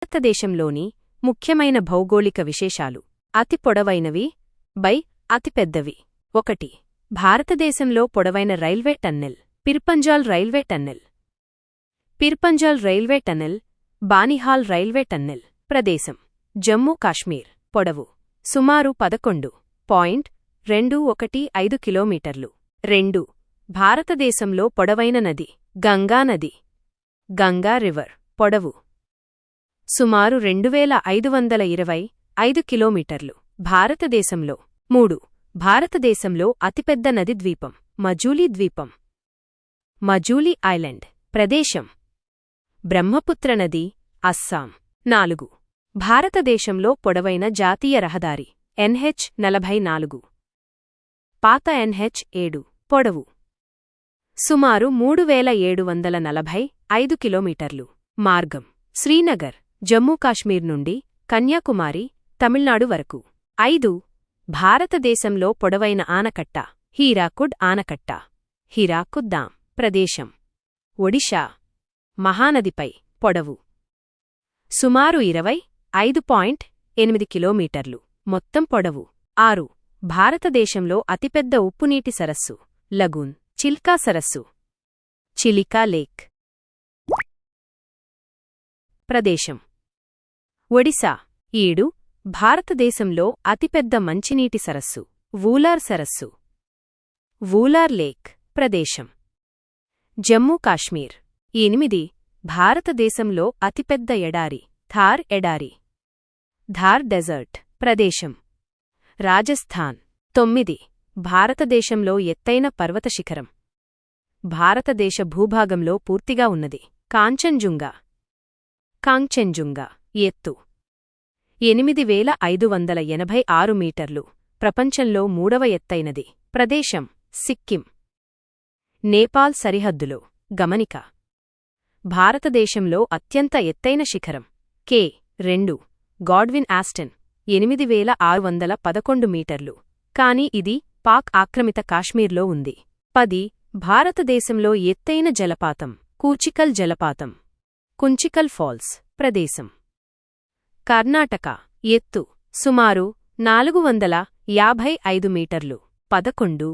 భారతదేశంలోని ముఖ్యమైన భౌగోళిక విశేషాలు. అతి పొడవైనవి బై అతిపెద్దవి. 1. భారతదేశంలో పొడవైన railway tunnel Pir Panjal railway tunnel. Pir Panjal railway tunnel Banihal railway tunnel. ప్రదేశం జమ్మూ కాశ్మీర్. పొడవు సుమారు 11.215 కిలోమీటర్లు. 2. భారతదేశంలో పొడవైన నది గంగా నది. గంగా రివర్. పొడవు సుమారు 2525 కిలోమీటర్లు. భారతదేశంలో 3. భారతదేశంలో అతిపెద్ద నది ద్వీపం మజూలీ ద్వీపం. మజూలీ ఐలాండ్. ప్రదేశం బ్రహ్మపుత్ర నది అస్సాం. 4. భారతదేశంలో పొడవైన జాతీయ రహదారి NH-44. పాత NH-7. పొడవు సుమారు 3745 కిలోమీటర్లు. మార్గం శ్రీనగర్ జమ్మూ కాశ్మీర్ నుండి కన్యాకుమారి తమిళనాడు వరకు. 5. భారతదేశంలో పొడవైన ఆనకట్ట హీరాకుడ్ ఆనకట్ట. హీరాకుడ్ డామ్. ప్రదేశం ఒడిషా మహానదిపై. పొడవు సుమారు 25.8 కిలోమీటర్లు. మొత్తం పొడవు. 6. భారతదేశంలో అతిపెద్ద ఉప్పునీటి సరస్సు లగూన్ చిల్కా సరస్సు చిలికా లేక్. ప్రదేశం ఒడిశా. 7. భారతదేశంలో అతిపెద్ద మంచినీటి సరస్సు వూలార్ సరస్సు వూలార్ లేక్. ప్రదేశం జమ్మూ కాశ్మీర్. 8. భారతదేశంలో అతిపెద్ద ఎడారి థార్ ఎడారి థార్ డెజర్ట్. ప్రదేశం రాజస్థాన్. 9. భారతదేశంలో ఎత్తైన పర్వత శిఖరం భారతదేశ భూభాగంలో పూర్తిగా ఉన్నది కాంచన్జుంగా. కాంగ్చెన్జుంగా. ఎత్తు 8586 మీటర్లు. ప్రపంచంలో 3వ ఎత్తైనది. ప్రదేశం సిక్కిం. నేపాల్ సరిహద్దులో. గమనిక భారతదేశంలో అత్యంత ఎత్తైన శిఖరం K2 గాడ్విన్ ఆస్టన్ 8611 మీటర్లు. కాని ఇది పాక్ ఆక్రమిత కాశ్మీర్లో ఉంది. 10. భారతదేశంలో ఎత్తైన జలపాతం కూచికల్ జలపాతం కుంచికల్ ఫాల్స్. ప్రదేశం కర్ణాటక. ఎత్తు సుమారు 455 మీటర్లు 11